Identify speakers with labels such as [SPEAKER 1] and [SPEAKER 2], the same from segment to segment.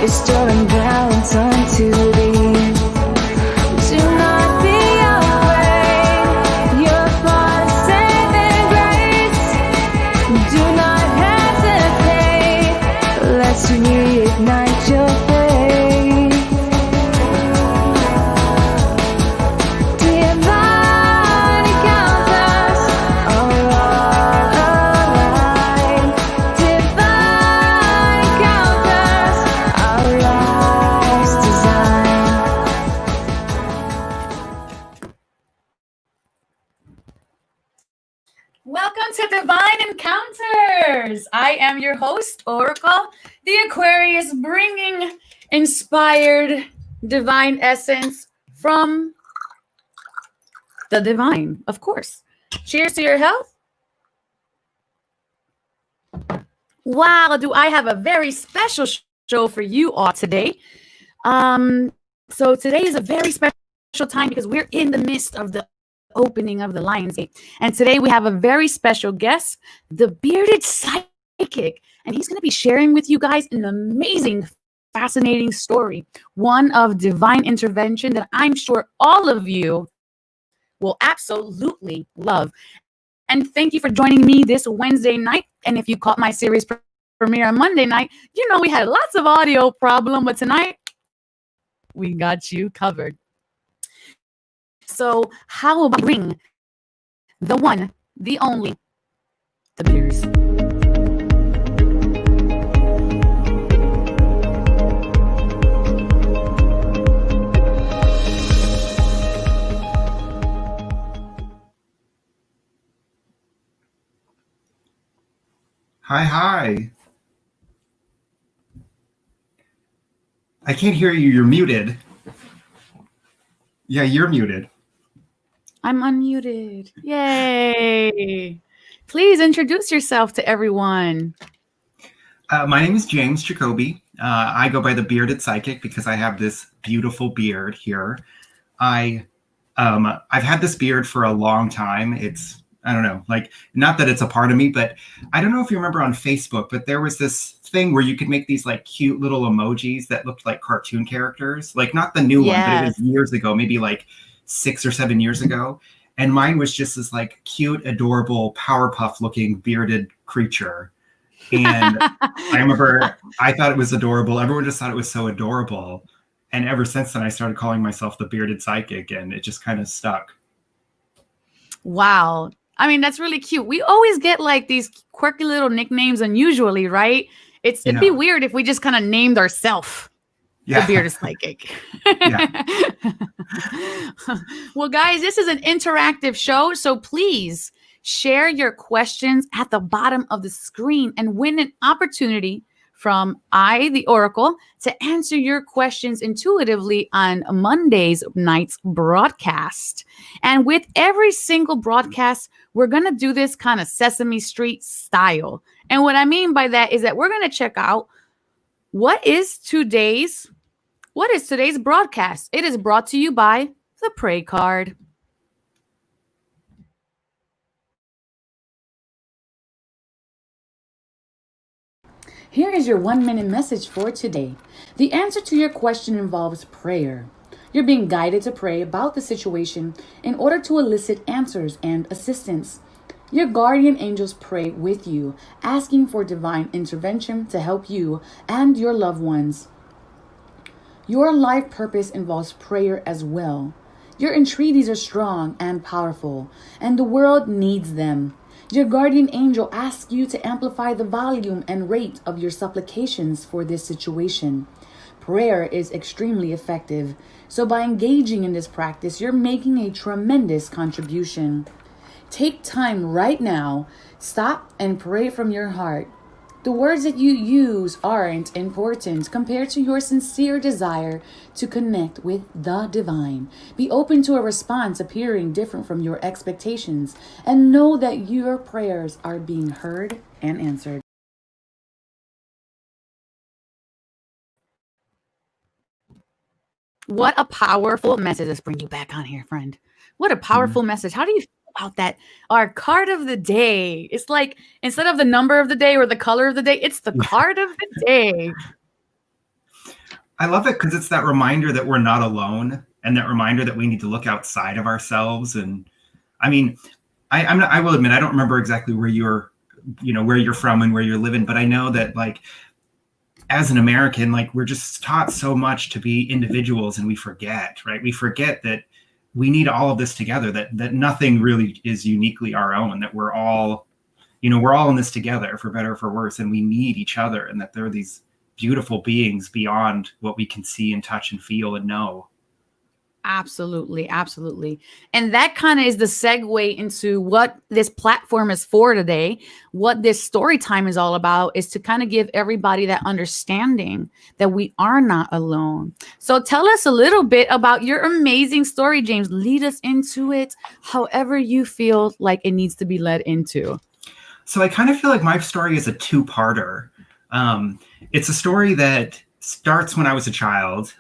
[SPEAKER 1] is still unbalanced unto thee. Do not be afraid, your part is saving grace. Do not hesitate, let's reignite your faith. Divine encounters are all alive. Divine encounters, our life's design.
[SPEAKER 2] Welcome to Divine Encounters. I am your host, Oracle, the Aquarius, bringing inspired divine essence from the divine, of course. Cheers to your health. Wow, do I have a very special show for you all today. So today is a very special time because we're in the midst of the opening of the Lion's Gate. And today we have a very special guest, the bearded psychic. And he's going to be sharing with you guys an amazing, fascinating story, one of divine intervention that I'm sure all of you will absolutely love. And thank you for joining me this Wednesday night. And if you caught my series premiere on Monday night, you know we had lots of audio problem, but tonight we got you covered. So how about we bring the one, the only, the beers.
[SPEAKER 3] Hi. I can't hear you. You're muted. Yeah, you're muted.
[SPEAKER 2] I'm unmuted. Yay. Please introduce yourself to everyone.
[SPEAKER 3] My name is James Jacoby. I go by the Bearded Psychic because I have this beautiful beard here. I've had this beard for a long time. I don't know, like, not that it's a part of me, but I don't know if you remember on Facebook, but there was this thing where you could make these like cute little emojis that looked like cartoon characters, like not the new one, but it was years ago, maybe like 6 or 7 years ago. And mine was just this like cute, adorable, Powerpuff looking bearded creature. And I remember I thought it was adorable. Everyone just thought it was so adorable. And ever since then, I started calling myself the Bearded Psychic, and it just kind of stuck.
[SPEAKER 2] Wow. I mean, that's really cute. We always get like these quirky little nicknames unusually, right? It'd be weird if we just kind of named ourselves the Bearded Psychic. Well, guys, this is an interactive show, so please share your questions at the bottom of the screen and win an opportunity from I, the Oracle, to answer your questions intuitively on Monday's night's broadcast. And with every single broadcast, we're going to do this kind of Sesame Street style. And what I mean by that is that we're going to check out what is today's broadcast. It is brought to you by the Pray Card. Here is your 1-minute message for today. The answer to your question involves prayer. You're being guided to pray about the situation in order to elicit answers and assistance. Your guardian angels pray with you, asking for divine intervention to help you and your loved ones. Your life purpose involves prayer as well. Your entreaties are strong and powerful, and the world needs them. Your guardian angel asks you to amplify the volume and rate of your supplications for this situation. Prayer is extremely effective, so by engaging in this practice, you're making a tremendous contribution. Take time right now, stop and pray from your heart. The words that you use aren't important compared to your sincere desire to connect with the divine. Be open to a response appearing different from your expectations and know that your prayers are being heard and answered. What a powerful message. Let's bring you back on here, friend. What a powerful message. How do you feel about that? Our card of the day. It's like instead of the number of the day or the color of the day, it's the card of the day.
[SPEAKER 3] I love it because it's that reminder that we're not alone, and that reminder that we need to look outside of ourselves. And I mean, I'm not, I will admit I don't remember exactly where where you're from and where you're living, but I know that like as an American, like we're just taught so much to be individuals, and we forget, right? We forget that we need all of this together, that nothing really is uniquely our own, that we're all, we're all in this together for better or for worse, and we need each other, and that there are these beautiful beings beyond what we can see and touch and feel and know.
[SPEAKER 2] Absolutely, absolutely. And that kind of is the segue into what this platform is for today. What this story time is all about is to kind of give everybody that understanding that we are not alone. So tell us a little bit about your amazing story, James. Lead us into it however you feel like it needs to be led into.
[SPEAKER 3] So I kind of feel like my story is a two-parter. It's a story that starts when I was a child.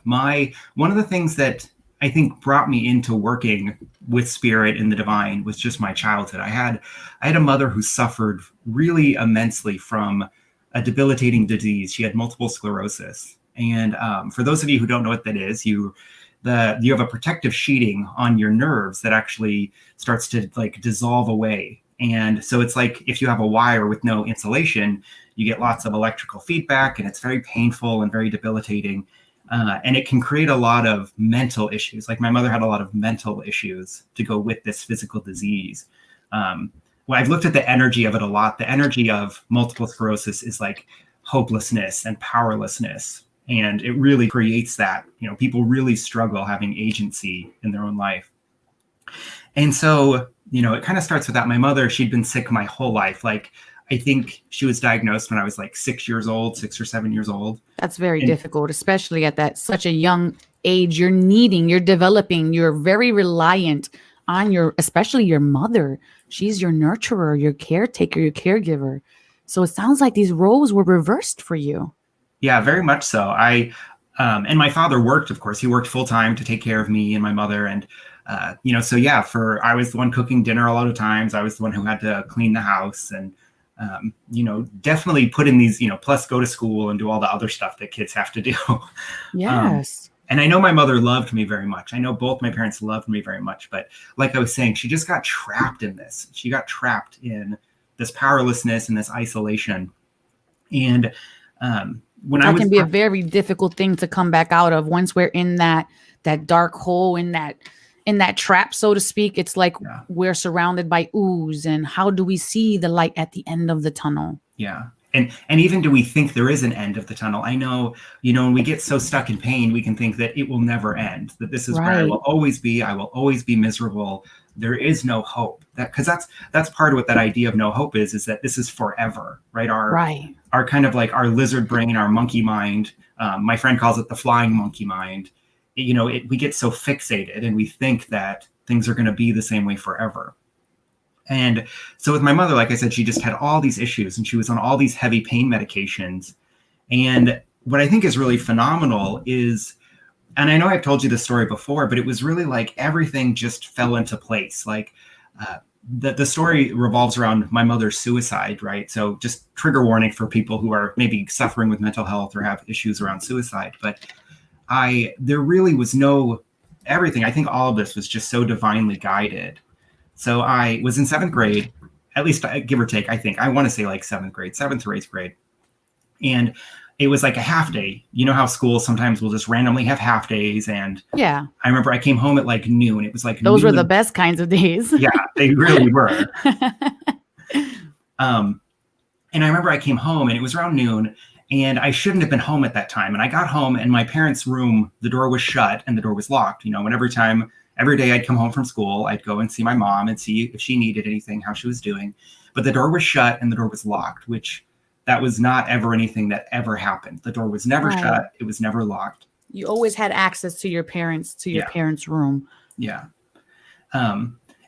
[SPEAKER 3] One of the things that I think brought me into working with spirit and the divine was just my childhood. I had a mother who suffered really immensely from a debilitating disease. She had multiple sclerosis, and for those of you who don't know what that is, you have a protective sheeting on your nerves that actually starts to like dissolve away. And so it's like if you have a wire with no insulation, you get lots of electrical feedback, and it's very painful and very debilitating. And it can create a lot of mental issues. Like my mother had a lot of mental issues to go with this physical disease. Well, I've looked at the energy of it a lot. The energy of multiple sclerosis is like hopelessness and powerlessness. And it really creates that, people really struggle having agency in their own life. And so, it kind of starts with that. My mother, she'd been sick my whole life. Like, I think she was diagnosed when I was like 6 or 7 years old.
[SPEAKER 2] That's very difficult, especially at that such a young age. You're developing, you're very reliant on especially your mother. She's your nurturer, your caretaker, your caregiver. So it sounds like these roles were reversed for you.
[SPEAKER 3] Yeah, very much so. And my father worked, of course, he worked full time to take care of me and my mother. And, so yeah, I was the one cooking dinner a lot of times. I was the one who had to clean the house and, definitely put in these, plus go to school and do all the other stuff that kids have to do.
[SPEAKER 2] Yes.
[SPEAKER 3] And I know my mother loved me very much. I know both my parents loved me very much. But like I was saying, she just got trapped in this. She got trapped in this powerlessness and this isolation. And when
[SPEAKER 2] that can be a very difficult thing to come back out of once we're in that dark hole, in that trap, so to speak. It's like we're surrounded by ooze, and how do we see the light at the end of the tunnel?
[SPEAKER 3] Yeah. And even do we think there is an end of the tunnel? I know, when we get so stuck in pain, we can think that it will never end, that this is where I will always be. I will always be miserable. There is no hope. Because that's part of what that idea of no hope is that this is forever, right? Our kind of like our lizard brain, our monkey mind. My friend calls it the flying monkey mind. We get so fixated and we think that things are going to be the same way forever. And so with my mother, like I said, she just had all these issues and she was on all these heavy pain medications. And what I think is really phenomenal is, and I know I've told you this story before, but it was really like everything just fell into place. Like the story revolves around my mother's suicide, right? So just trigger warning for people who are maybe suffering with mental health or have issues around suicide. But there really was everything. I think all of this was just so divinely guided. So I was in 7th grade, at least give or take, I think. I want to say like 7th or 8th grade. And it was like a half day. You know how schools sometimes will just randomly have half days. And
[SPEAKER 2] yeah,
[SPEAKER 3] I remember I came home at like noon. It was like
[SPEAKER 2] those were the best kinds of days.
[SPEAKER 3] Yeah, they really were. And I remember I came home and it was around noon. And I shouldn't have been home at that time. And I got home and my parents' room, the door was shut and the door was locked. And every day I'd come home from school, I'd go and see my mom and see if she needed anything, how she was doing. But the door was shut and the door was locked, which that was not ever anything that ever happened. The door was never shut. It was never locked.
[SPEAKER 2] You always had access to your parents' room.
[SPEAKER 3] Yeah.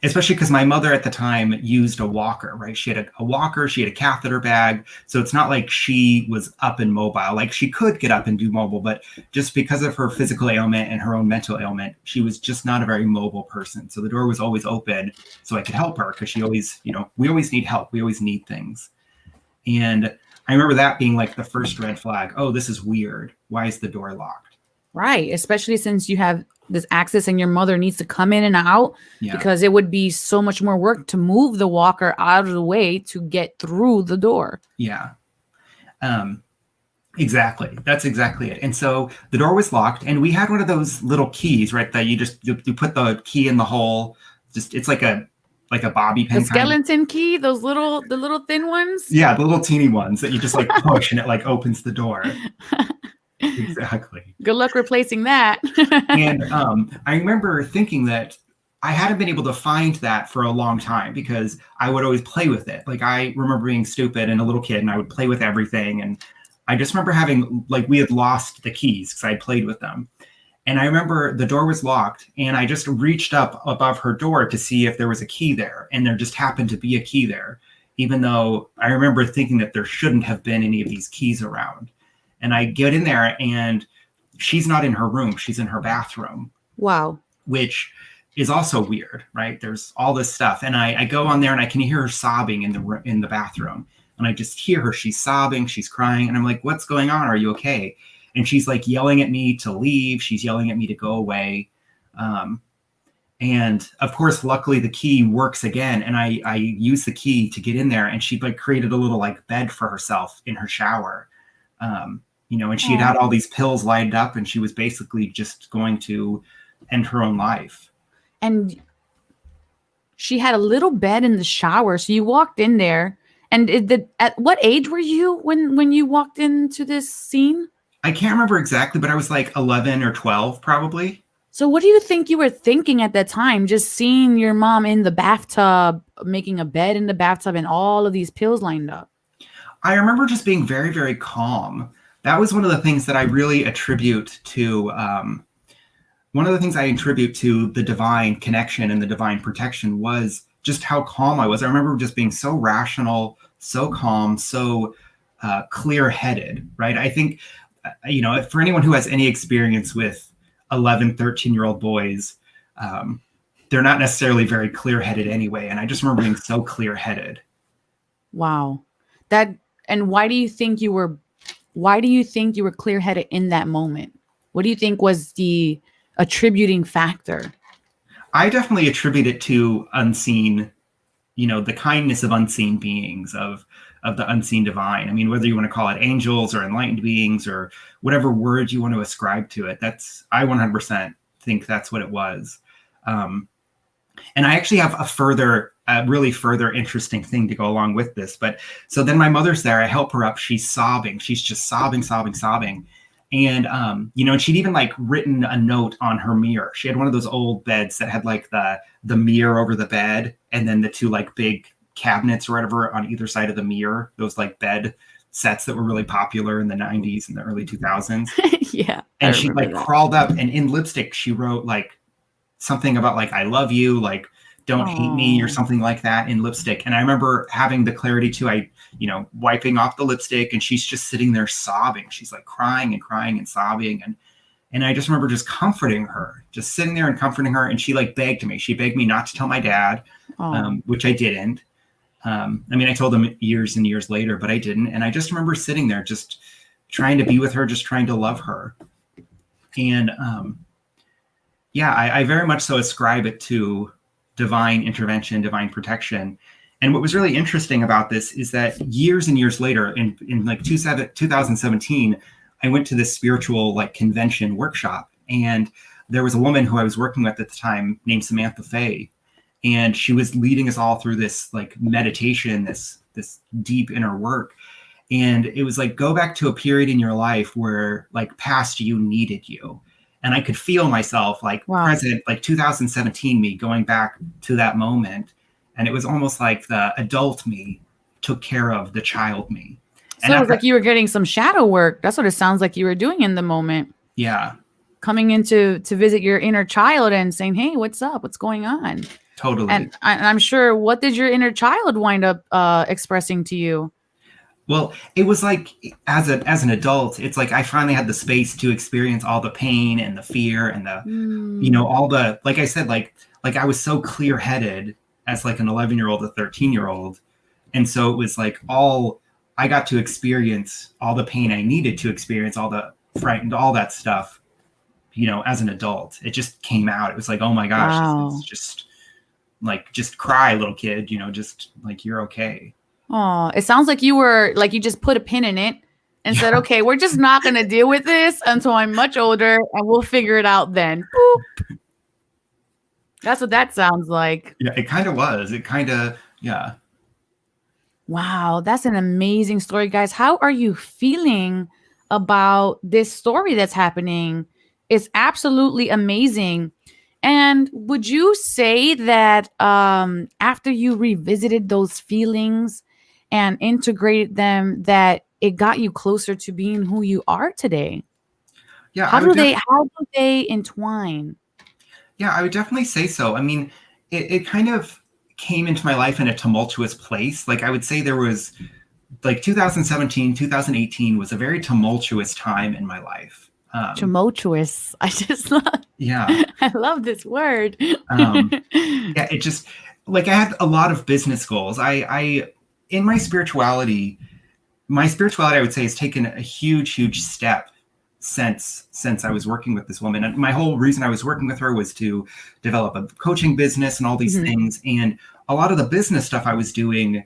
[SPEAKER 3] Especially because my mother at the time used a walker, right? She had a walker, she had a catheter bag. So it's not like she was up and mobile. Like she could get up and do mobile, but just because of her physical ailment and her own mental ailment, she was just not a very mobile person. So the door was always open so I could help her because she always, we always need help. We always need things. And I remember that being like the first red flag. Oh, this is weird. Why is the door locked?
[SPEAKER 2] Right. Especially since you have this access and your mother needs to come in and out,
[SPEAKER 3] Yeah.
[SPEAKER 2] because it would be so much more work to move the walker out of the way to get through the door.
[SPEAKER 3] Yeah. Exactly. That's exactly it. And so the door was locked, and we had one of those little keys, right? That you put the key in the hole. Just it's like a bobby pin.
[SPEAKER 2] The skeleton key, the little thin ones.
[SPEAKER 3] Yeah, the little teeny ones that you just like push and it like opens the door. Exactly.
[SPEAKER 2] Good luck replacing that.
[SPEAKER 3] And I remember thinking that I hadn't been able to find that for a long time because I would always play with it. Like I remember being stupid and a little kid, and I would play with everything. And I just remember having like we had lost the keys because I had played with them. And I remember the door was locked, and I just reached up above her door to see if there was a key there, and there just happened to be a key there, even though I remember thinking that there shouldn't have been any of these keys around. And I get in there, and she's not in her room; she's in her bathroom.
[SPEAKER 2] Wow.
[SPEAKER 3] Which is also weird, right? There's all this stuff, and I go on there, and I can hear her sobbing in the bathroom, and I just hear her. She's sobbing, she's crying, and I'm like, "What's going on? Are you okay?" And she's like yelling at me to leave. She's yelling at me to go away. And of course, luckily the key works again. And I use the key to get in there, and she like created a little like bed for herself in her shower. And she had all these pills lined up, and she was basically just going to end her own life.
[SPEAKER 2] And she had a little bed in the shower. So you walked in there, and at what age were you when you walked into this scene?
[SPEAKER 3] I can't remember exactly, but I was like 11 or 12 probably.
[SPEAKER 2] So what do you think you were thinking at that time, just seeing your mom in the bathtub, making a bed in the bathtub, and all of these pills lined up?
[SPEAKER 3] I remember just being very, very calm. That was one of the things that I really attribute to the divine connection and the divine protection was just how calm I was. I remember just being so rational, so calm, so clear-headed, right? I think, for anyone who has any experience with 11, 13-year-old boys, they're not necessarily very clear-headed anyway. And I just remember being so clear-headed.
[SPEAKER 2] Wow. And why do you think you were clear-headed in that moment? What do you think was the attributing factor?
[SPEAKER 3] I definitely attribute it to unseen, the kindness of unseen beings, of the unseen divine. I mean, whether you want to call it angels or enlightened beings or whatever word you want to ascribe to it, I 100% think that's what it was. And I actually have a really further interesting thing to go along with this. But so then my mother's there, I help her up. She's sobbing. She's just sobbing. And, and she'd even like written a note on her mirror. She had one of those old beds that had like the mirror over the bed, and then the two like big cabinets or whatever on either side of the mirror, those like bed sets that were really popular in the 90s and the early 2000s.
[SPEAKER 2] Yeah.
[SPEAKER 3] And she like crawled up, and in lipstick, she wrote like something about like, I love you, like, don't hate me or something like that in lipstick. And I remember having the clarity too, wiping off the lipstick, and she's just sitting there sobbing. She's like crying and sobbing. And I just remember just comforting her, just sitting there and comforting her. And she like begged me. She begged me not to tell my dad, which I didn't. I told him years and years later, but I didn't. And I just remember sitting there, just trying to be with her, just trying to love her. And I very much so ascribe it to divine intervention, divine protection. And what was really interesting about this is that years and years later, in like 2017, I went to this spiritual like convention workshop, and there was a woman who I was working with at the time named Samantha Fay. And she was leading us all through this like meditation, this deep inner work. And it was like, go back to a period in your life where like past you needed you. And I could feel myself like present, like 2017 me going back to that moment. And it was almost like the adult me took care of the child me.
[SPEAKER 2] So it was like you were getting some shadow work. That's what it sounds like you were doing in the moment.
[SPEAKER 3] Yeah.
[SPEAKER 2] Coming in to visit your inner child and saying, hey, what's up? What's going on?
[SPEAKER 3] Totally.
[SPEAKER 2] And I'm sure, what did your inner child wind up expressing to you?
[SPEAKER 3] Well, it was like, as an adult, it's like I finally had the space to experience all the pain and the fear and the, all the, like I said, like I was so clear-headed as like an 11-year-old, a 13-year-old. And so it was like all I got to experience all the pain I needed to experience, all the frightened, all that stuff, as an adult. It just came out. It was like, oh my gosh, it's
[SPEAKER 2] Wow.
[SPEAKER 3] just like, just cry, little kid, just like, you're okay.
[SPEAKER 2] Oh, it sounds like you just put a pin in it and said,
[SPEAKER 3] Yeah.
[SPEAKER 2] okay, we're just not going to deal with this until I'm much older and we'll figure it out then. Boop. That's what that sounds like.
[SPEAKER 3] Yeah, it kind of was. It kind of, yeah.
[SPEAKER 2] Wow, that's an amazing story, guys. How are you feeling about this story that's happening? It's absolutely amazing. And would you say that after you revisited those feelings and integrated them, that it got you closer to being who you are today?
[SPEAKER 3] Yeah, I would
[SPEAKER 2] How do they entwine?
[SPEAKER 3] Yeah, I would definitely say so. I mean, it kind of came into my life in a tumultuous place. Like, I would say there was like 2017, 2018 was a very tumultuous time in my life.
[SPEAKER 2] Tumultuous.
[SPEAKER 3] Yeah.
[SPEAKER 2] I love this word.
[SPEAKER 3] Um, yeah, it just, like, I had a lot of business goals. In my spirituality, I would say, has taken a huge step since I was working with this woman. And my whole reason I was working with her was to develop a coaching business and all these
[SPEAKER 2] Mhm.
[SPEAKER 3] things. And a lot of the business stuff I was doing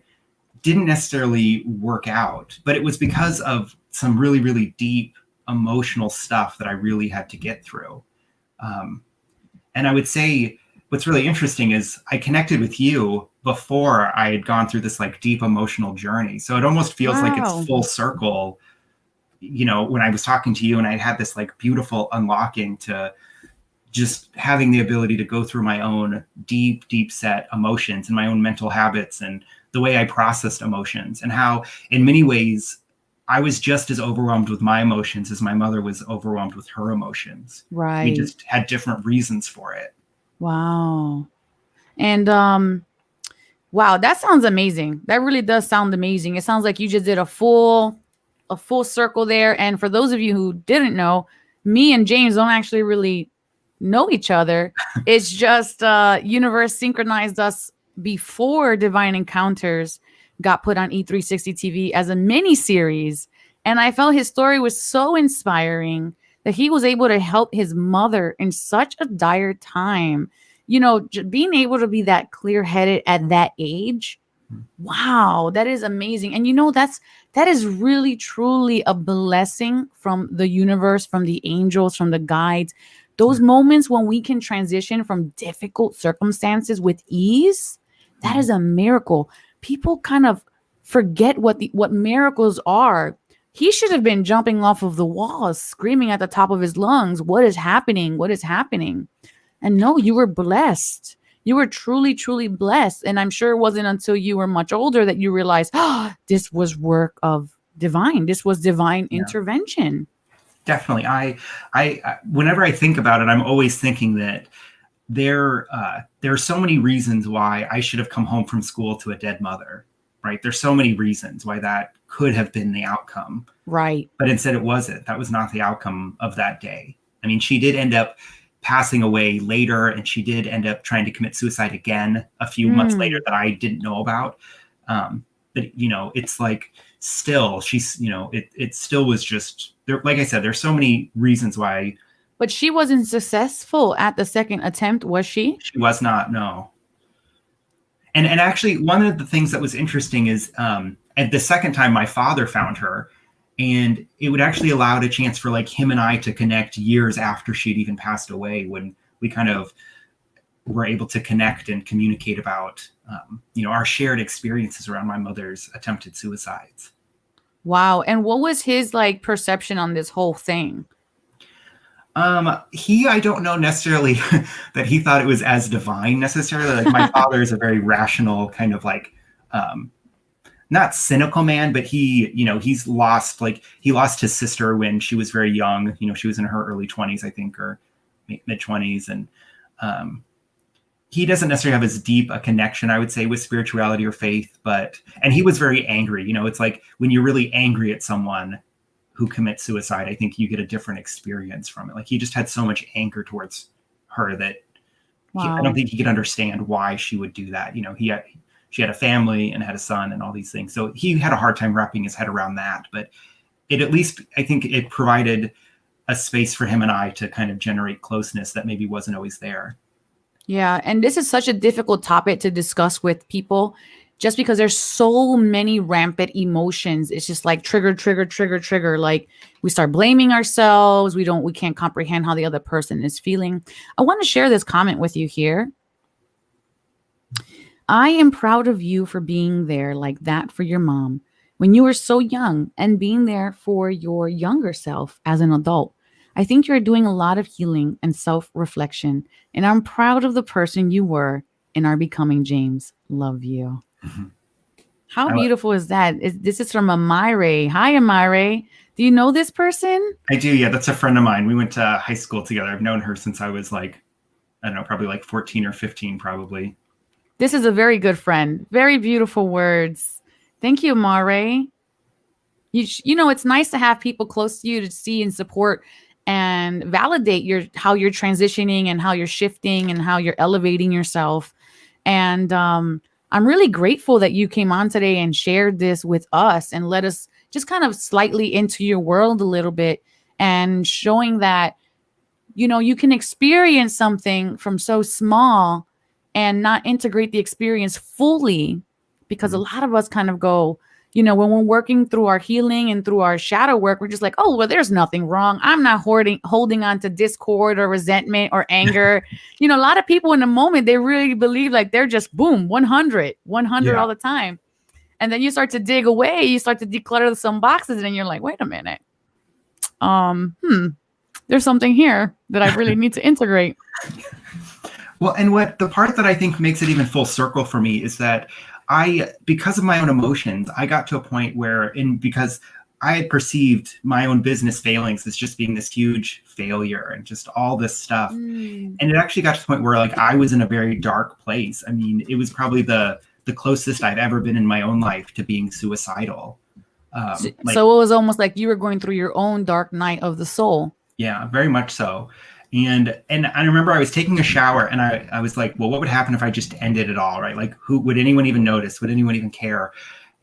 [SPEAKER 3] didn't necessarily work out, but it was because of some really deep emotional stuff that I really had to get through. And I would say what's really interesting is I connected with you before I had gone through this like deep emotional journey. So it almost feels like it's
[SPEAKER 2] Wow.
[SPEAKER 3] full circle, when I was talking to you and I had this like beautiful unlocking to just having the ability to go through my own deep set emotions and my own mental habits and the way I processed emotions, and how in many ways I was just as overwhelmed with my emotions as my mother was overwhelmed with her emotions. We
[SPEAKER 2] Right.
[SPEAKER 3] just had different reasons for it.
[SPEAKER 2] Wow. And wow, that sounds amazing. That really does sound amazing. It sounds like you just did a full circle there. And for those of you who didn't know, me and James don't actually really know each other. It's just universe synchronized us before Divine Encounters got put on E360 TV as a mini series. And I felt his story was so inspiring that he was able to help his mother in such a dire time. Being able to be that clear-headed at that age. Wow, that is amazing. And that is really truly a blessing from the universe, from the angels, from the guides. Those moments when we can transition from difficult circumstances with ease, that is a miracle. People kind of forget what miracles are. He should have been jumping off of the walls, screaming at the top of his lungs, "What is happening? What is happening?" And no, you were blessed. You were truly blessed. And I'm sure it wasn't until you were much older that you realized, oh, this was work of divine. This was divine
[SPEAKER 3] Yeah,
[SPEAKER 2] intervention.
[SPEAKER 3] definitely. Whenever I think about it, I'm always thinking that there are so many reasons why I should have come home from school to a dead mother, right? There's so many reasons why that could have been the outcome,
[SPEAKER 2] Right.
[SPEAKER 3] but instead it wasn't. That was not the outcome of that day. I mean, she did end up passing away later, and she did end up trying to commit suicide again a few months later
[SPEAKER 2] Mm.
[SPEAKER 3] that I didn't know about. But it's like, still, it still was just there. Like I said, there's so many reasons why
[SPEAKER 2] But she wasn't successful at the second attempt, was she?
[SPEAKER 3] she was not. No. And actually, one of the things that was interesting is, at the second time my father found her, and it would actually allow a chance for like him and I to connect years after she'd even passed away, when we kind of were able to connect and communicate about our shared experiences around my mother's attempted suicides.
[SPEAKER 2] Wow. And what was his like perception on this whole thing?
[SPEAKER 3] I don't know necessarily that he thought it was as divine necessarily. Like, my father is a very rational kind of like, not cynical man, but he lost his sister when she was very young. She was in her early 20s, I think, or mid 20s. And he doesn't necessarily have as deep a connection, I would say, with spirituality or faith, and he was very angry. It's like when you're really angry at someone who commits suicide, I think you get a different experience from it. Like, he just had so much anger towards her that I don't
[SPEAKER 2] Wow.
[SPEAKER 3] think he could understand why she would do that. she had a family and had a son and all these things. So he had a hard time wrapping his head around that. But it at least, I think it provided a space for him and I to kind of generate closeness that maybe wasn't always there.
[SPEAKER 2] Yeah. And this is such a difficult topic to discuss with people just because there's so many rampant emotions. It's just like trigger, trigger, trigger, trigger. Like we start blaming ourselves. We can't comprehend how the other person is feeling. I want to share this comment with you here. I am proud of you for being there like that for your mom when you were so young and being there for your younger self as an adult. I think you're doing a lot of healing and self-reflection, and I'm proud of the person you were and are becoming, James. Love you.
[SPEAKER 3] Mhm.
[SPEAKER 2] How beautiful is that? This is from Amire. Hi, Amire. Do you know this person?
[SPEAKER 3] I do. Yeah, that's a friend of mine. We went to high school together. I've known her since I was like, I don't know, probably like 14 or 15, probably.
[SPEAKER 2] This is a very good friend. Very beautiful words. Thank you, Amare. You know, it's nice to have people close to you to see and support and validate how you're transitioning and how you're shifting and how you're elevating yourself. And I'm really grateful that you came on today and shared this with us and let us just kind of slightly into your world a little bit and showing that, you know, you can experience something from so small and not integrate the experience fully, because a lot of us kind of go, you know, when we're working through our healing and through our shadow work, we're just like, oh, well, there's nothing wrong. I'm not holding on to discord or resentment or anger. You know, a lot of people in the moment, they really believe like they're just boom, 100
[SPEAKER 3] Yeah.
[SPEAKER 2] all the time. And then you start to dig away, you start to declutter some boxes, and you're like, wait a minute. There's something here that I really need to integrate.
[SPEAKER 3] Well, and what the part that I think makes it even full circle for me is that because of my own emotions, I got to a point where, because I had perceived my own business failings as just being this huge failure and just all this stuff. And it actually got to the point where like I was in a very dark place. I mean, it was probably the closest I've ever been in my own life to being suicidal.
[SPEAKER 2] So it was almost like you were going through your own dark night of the soul.
[SPEAKER 3] Yeah, very much so. And I remember I was taking a shower and I was like, well, what would happen if I just ended it all, right? Like, who would anyone even notice? Would anyone even care?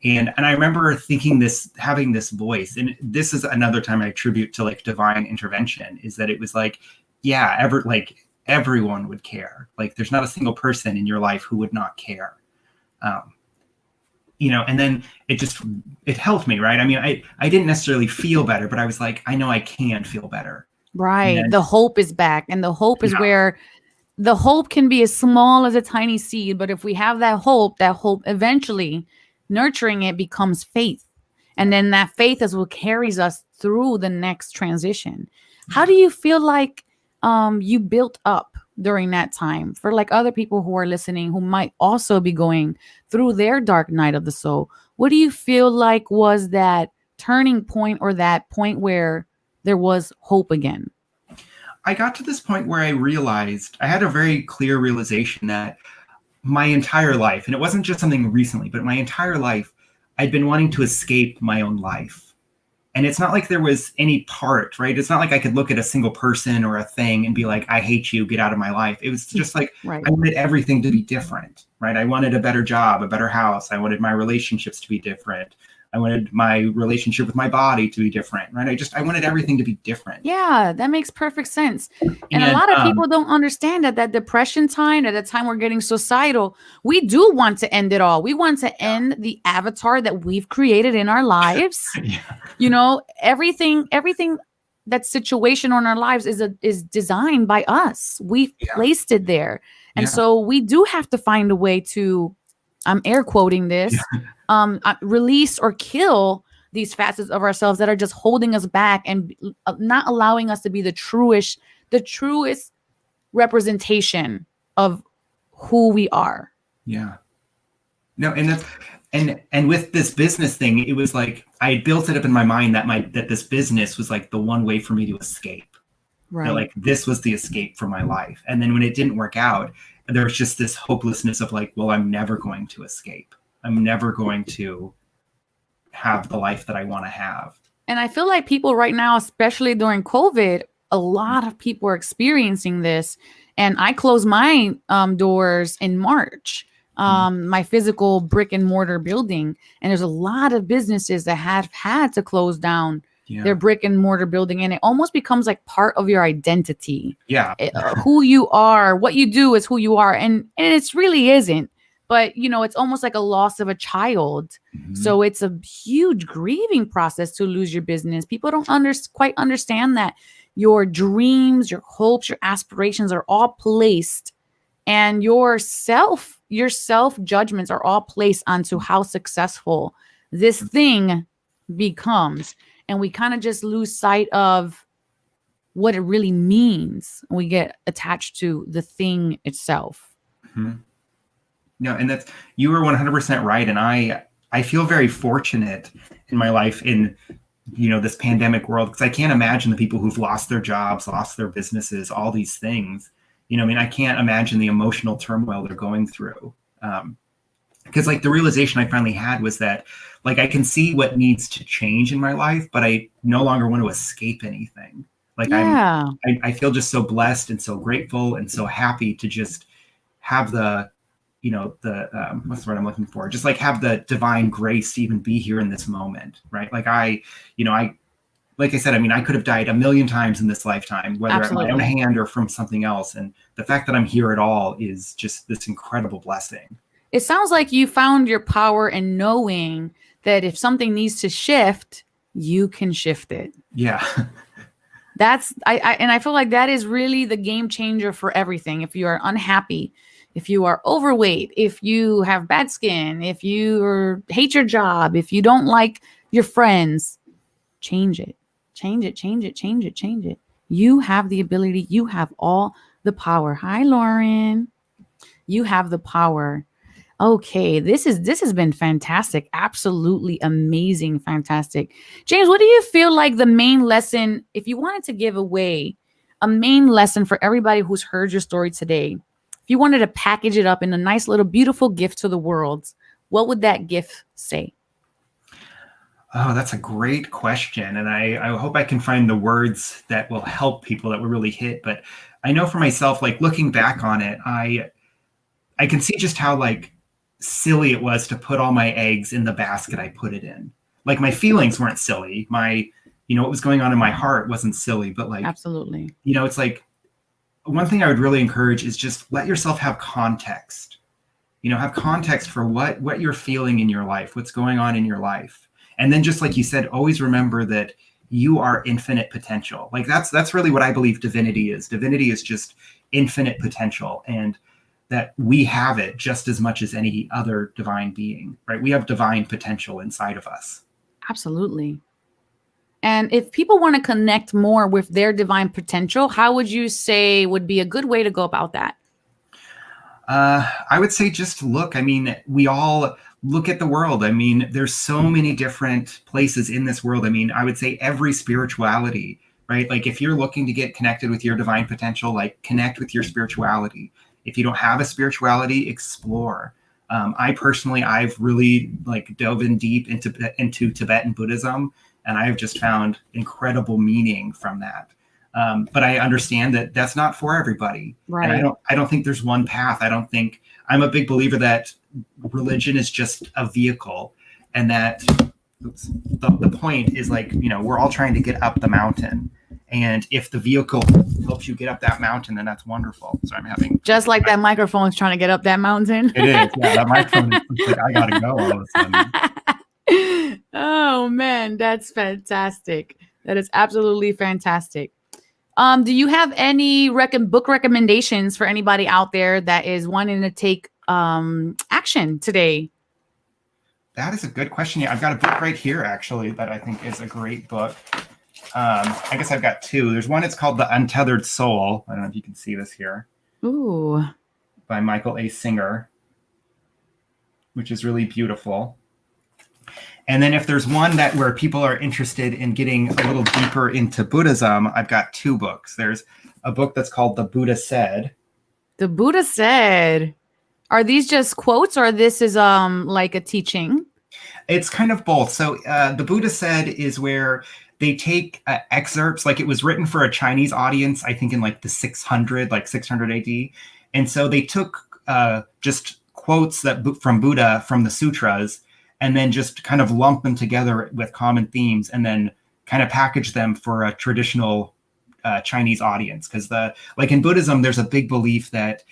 [SPEAKER 3] And I remember thinking having this voice, and this is another time I attribute to like divine intervention, is that it was like, yeah, everyone would care. Like, there's not a single person in your life who would not care. You know, and then it helped me, right? I mean, I didn't necessarily feel better, but I was like, I know I can feel better.
[SPEAKER 2] Right.
[SPEAKER 3] And
[SPEAKER 2] the hope is back. And the hope is where the hope can be as small as a tiny seed. But if we have that hope eventually nurturing it becomes faith. And then that faith is what carries us through the next transition. How do you feel like you built up during that time for like other people who are listening who might also be going through their dark night of the soul? What do you feel like was that turning point or that point where there was hope again?
[SPEAKER 3] I got to this point where I realized, I had a very clear realization that my entire life, and it wasn't just something recently, but my entire life, I'd been wanting to escape my own life. And it's not like there was any part, right? It's not like I could look at a single person or a thing and be like, I hate you, get out of my life. It was just like,
[SPEAKER 2] Right.
[SPEAKER 3] I wanted everything to be different, right? I wanted a better job, a better house. I wanted my relationships to be different. I wanted my relationship with my body to be different, right? I wanted everything to be different.
[SPEAKER 2] Yeah, that makes perfect sense. And a lot of people don't understand that depression time, at the time we're getting suicidal, we do want to end it all. We want to end the avatar that we've created in our lives.
[SPEAKER 3] Yeah.
[SPEAKER 2] You know, everything that situation on our lives is designed by us. We've placed it there. And so we do have to find a way to, I'm air quoting this, release or kill these facets of ourselves that are just holding us back and not allowing us to be the truest representation of who we are.
[SPEAKER 3] Yeah. No, and that's and with this business thing, it was like I had built it up in my mind that this business was like the one way for me to escape.
[SPEAKER 2] Right.
[SPEAKER 3] You know, like this was the escape from my life. And then when it didn't work out, there was just this hopelessness of like, well, I'm never going to escape. I'm never going to have the life that I want to have.
[SPEAKER 2] And I feel like people right now, especially during COVID, a lot of people are experiencing this. And I closed my doors in March my physical brick and mortar building. And there's a lot of businesses that have had to close down their
[SPEAKER 3] Yeah.
[SPEAKER 2] brick and mortar building, and it almost becomes like part of your identity.
[SPEAKER 3] Yeah.
[SPEAKER 2] Who you are, what you do is who you are, and it's really isn't. But it's almost like a loss of a child.
[SPEAKER 3] Mhm.
[SPEAKER 2] So it's a huge grieving process to lose your business. People don't quite understand that your dreams, your hopes, your aspirations are all placed, and your self judgments are all placed onto how successful this thing becomes. And we kind of just lose sight of what it really means. We get attached to the thing itself.
[SPEAKER 3] Mhm. No, and you were 100% right. And I feel very fortunate in my life in, this pandemic world, because I can't imagine the people who've lost their jobs, lost their businesses, all these things. I can't imagine the emotional turmoil they're going through. Because like the realization I finally had was that like I can see what needs to change in my life, but I no longer want to escape anything. Like
[SPEAKER 2] Yeah,
[SPEAKER 3] I feel just so blessed and so grateful and so happy to just have the what's the word I'm looking for? Just like have the divine grace to even be here in this moment, right? Like like I said, I could have died a million times in this lifetime, whether at my own
[SPEAKER 2] absolutely.
[SPEAKER 3] hand or from something else. And the fact that I'm here at all is just this incredible blessing.
[SPEAKER 2] It sounds like you found your power in knowing that if something needs to shift, you can shift it.
[SPEAKER 3] Yeah.
[SPEAKER 2] That's I feel like that is really the game changer for everything. If you are unhappy, if you are overweight, if you have bad skin, if you hate your job, if you don't like your friends, change it. Change it, change it, change it, change it. You have the ability, you have all the power. Hi, Lauren. You have the power. Okay, this has been fantastic. Absolutely amazing, fantastic. James, what do you feel like the main lesson, if you wanted to give away a main lesson for everybody who's heard your story today, if you wanted to package it up in a nice little beautiful gift to the world, what would that gift say?
[SPEAKER 3] Oh, that's a great question. And I hope I can find the words that will help people that will really hit. But I know for myself, like looking back on it, I can see just how like silly it was to put all my eggs in the basket I put it in. Like my feelings weren't silly. What was going on in my heart wasn't silly, but like,
[SPEAKER 2] Absolutely.
[SPEAKER 3] it's like one thing I would really encourage is just let yourself have context. Have context for what you're feeling in your life, what's going on in your life. And then just like you said, always remember that you are infinite potential. Like that's really what I believe divinity is. Divinity is just infinite potential, and that we have it just as much as any other divine being, right? We have divine potential inside of us.
[SPEAKER 2] Absolutely. And if people want to connect more with their divine potential, how would you say would be a good way to go about that?
[SPEAKER 3] I would say just look. We all look at the world. There's so many different places in this world. I would say every spirituality, right? Like if you're looking to get connected with your divine potential, like connect with your spirituality. If you don't have a spirituality, explore. I've really like dove in deep into Tibetan Buddhism, and I've just found incredible meaning from that. But I understand that that's not for everybody.
[SPEAKER 2] Right.
[SPEAKER 3] And I don't think there's one path. I'm a big believer that religion is just a vehicle, and that the point is like, we're all trying to get up the mountain. And if the vehicle helps you get up that mountain, then that's wonderful. So I'm having
[SPEAKER 2] just like that microphone's trying to get up that mountain.
[SPEAKER 3] It is. Yeah, that microphone is like, I gotta go all of a sudden.
[SPEAKER 2] Oh man, that's fantastic. That is absolutely fantastic. Do you have any book recommendations for anybody out there that is wanting to take action today?
[SPEAKER 3] That is a good question. Yeah, I've got a book right here actually that I think is a great book. I guess I've got two. There's one, it's called The Untethered Soul. I don't know if you can see this here.
[SPEAKER 2] Ooh.
[SPEAKER 3] By Michael A. Singer, which is really beautiful. And then if there's one where people are interested in getting a little deeper into Buddhism, I've got two books. There's a book that's called The Buddha Said.
[SPEAKER 2] The Buddha Said. Are these just quotes, or this is like a teaching?
[SPEAKER 3] It's kind of both. So The Buddha Said is where they take excerpts, like it was written for a Chinese audience, I think in like the 600 AD. And so they took just quotes from Buddha from the sutras, and then just kind of lump them together with common themes, and then kind of package them for a traditional Chinese audience. Because like in Buddhism, there's a big belief that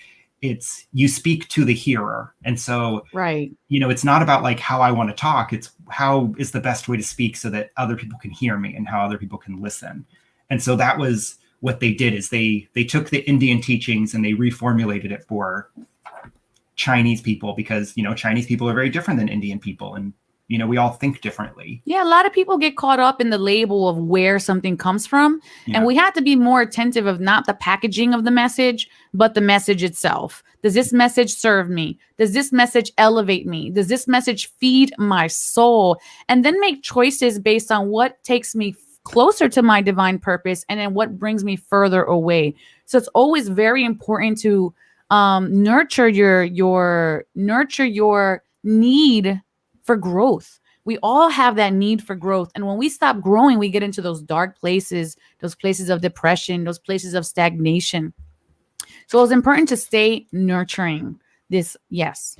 [SPEAKER 3] it's you speak to the hearer, and so
[SPEAKER 2] Right.
[SPEAKER 3] it's not about like how I want to talk. It's how is the best way to speak so that other people can hear me and how other people can listen. And so that was what they did, is they took the Indian teachings and they reformulated it for Chinese people, because Chinese people are very different than Indian people, and we all think differently.
[SPEAKER 2] Yeah, a lot of people get caught up in the label of where something comes from.
[SPEAKER 3] Yeah.
[SPEAKER 2] And we have to be more attentive of not the packaging of the message, but the message itself. Does this message serve me? Does this message elevate me? Does this message feed my soul? And then make choices based on what takes me closer to my divine purpose and then what brings me further away. So it's always very important to nurture your need for growth. We all have that need for growth. And when we stop growing, we get into those dark places, those places of depression, those places of stagnation. So it's important to stay nurturing this. Yes.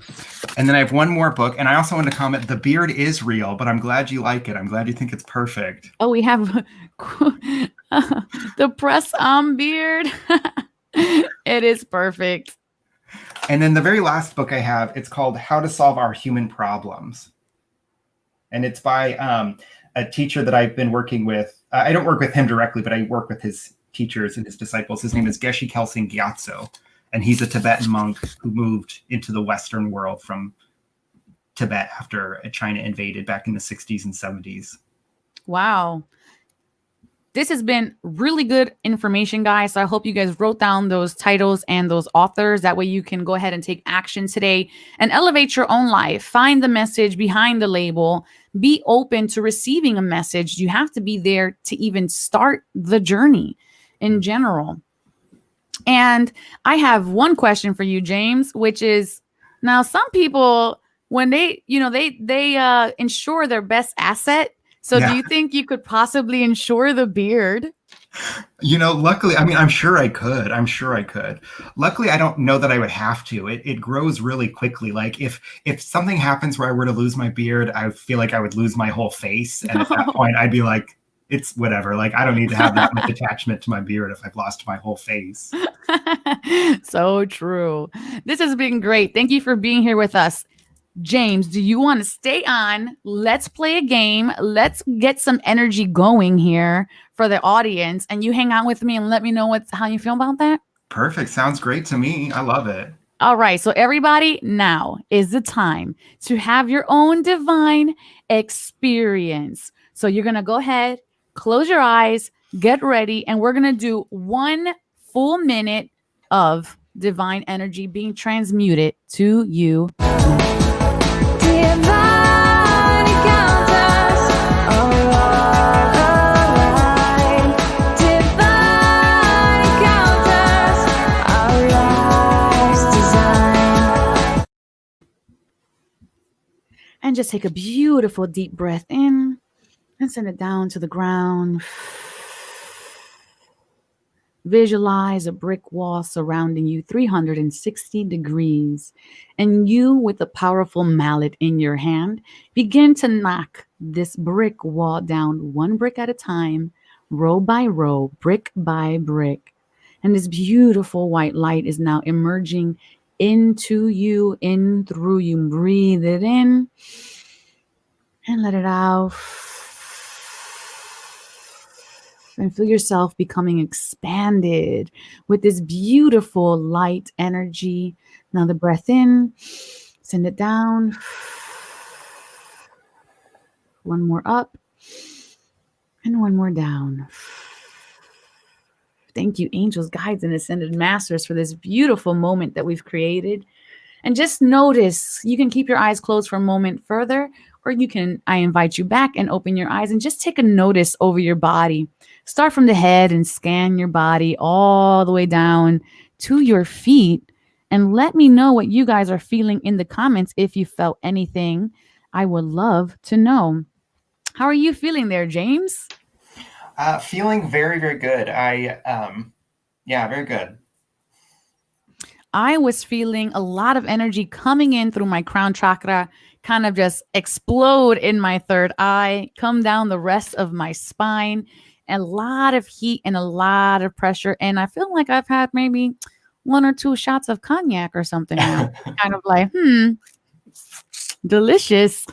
[SPEAKER 3] And then I have one more book, and I also want to comment, the beard is real, but I'm glad you like it. I'm glad you think it's perfect.
[SPEAKER 2] Oh, we have the press on beard. It is perfect.
[SPEAKER 3] And then the very last book I have, it's called How to Solve Our Human Problems. And it's by a teacher that I've been working with. I don't work with him directly, but I work with his teachers and his disciples. His name is Geshe Kelsing Gyatso, and he's a Tibetan monk who moved into the Western world from Tibet after China invaded back in the 60s and 70s.
[SPEAKER 2] Wow. This has been really good information, guys. So I hope you guys wrote down those titles and those authors. That way you can go ahead and take action today and elevate your own life. Find the message behind the label. Be open to receiving a message. You have to be there to even start the journey in general. And I have one question for you, James, which is, now some people, when they insure their best asset. So
[SPEAKER 3] Yeah.
[SPEAKER 2] Do you think you could possibly insure the beard?
[SPEAKER 3] Luckily, I'm sure I could. Luckily, I don't know that I would have to. It grows really quickly. Like if something happens where I were to lose my beard, I feel like I would lose my whole face. And at that point, I'd be like, it's whatever. Like, I don't need to have that much attachment to my beard if I've lost my whole face.
[SPEAKER 2] So true. This has been great. Thank you for being here with us. James, do you want to stay on? Let's play a game. Let's get some energy going here for the audience. And you hang out with me and let me know how you feel about that.
[SPEAKER 3] Perfect. Sounds great to me. I love it.
[SPEAKER 2] All right. So everybody, now is the time to have your own divine experience. So you're going to go ahead, close your eyes, get ready, and we're going to do 1 full minute of divine energy being transmuted to you.
[SPEAKER 1] Divine encounters are all alive. Divine encounters, our life's design.
[SPEAKER 2] And just take a beautiful deep breath in and send it down to the ground. Visualize a brick wall surrounding you 360 degrees, and you, with a powerful mallet in your hand, begin to knock this brick wall down 1 brick at a time, row by row, brick by brick. And this beautiful white light is now emerging into you, in through you. Breathe it in and let it out. And feel yourself becoming expanded with this beautiful light energy. Now the breath in, send it down. 1 more up and 1 more down. Thank you, angels, guides, and ascended masters, for this beautiful moment that we've created. And just notice, you can keep your eyes closed for a moment further, or I invite you back and open your eyes and just take a notice over your body. Start from the head and scan your body all the way down to your feet. And let me know what you guys are feeling in the comments. If you felt anything, I would love to know. How are you feeling there, James?
[SPEAKER 3] Feeling very, very good. Very good.
[SPEAKER 2] I was feeling a lot of energy coming in through my crown chakra, kind of just explode in my third eye, come down the rest of my spine, a lot of heat and a lot of pressure. And I feel like I've had maybe one or two shots of cognac or something now. Kind of like, delicious.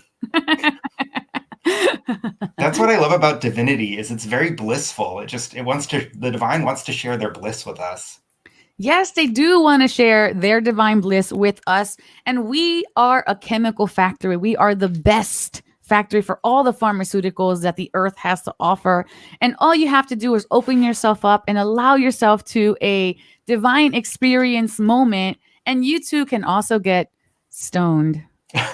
[SPEAKER 3] That's what I love about divinity is it's very blissful. The divine wants to share their bliss with us.
[SPEAKER 2] Yes, they do want to share their divine bliss with us. And we are a chemical factory. We are the best factory for all the pharmaceuticals that the earth has to offer. And all you have to do is open yourself up and allow yourself to a divine experience moment. And you too can also get stoned